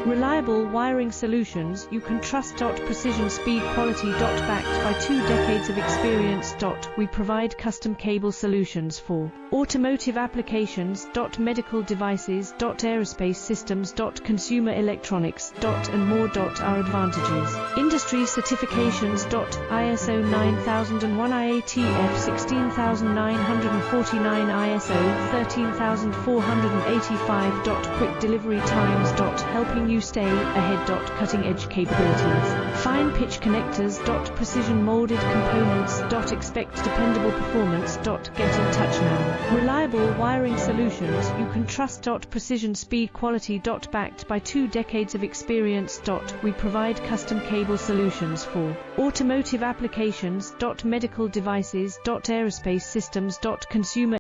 Reliable wiring solutions you can trust. Precision, speed, quality. Backed by 2 decades of experience. We provide custom cable solutions for automotive applications. Medical devices. Aerospace systems. Consumer electronics. And more. Our advantages: industry certifications. ISO 9001, IATF 16949, ISO 13485. Quick delivery times. Helping you stay ahead. Cutting edge capabilities. Fine pitch connectors. Precision molded components. Expect dependable performance. Get in touch now. Reliable wiring solutions you can trust. Precision, speed, quality. Backed by 2 decades of experience. We provide custom cable solutions for automotive applications. Medical devices. Aerospace systems. Consumer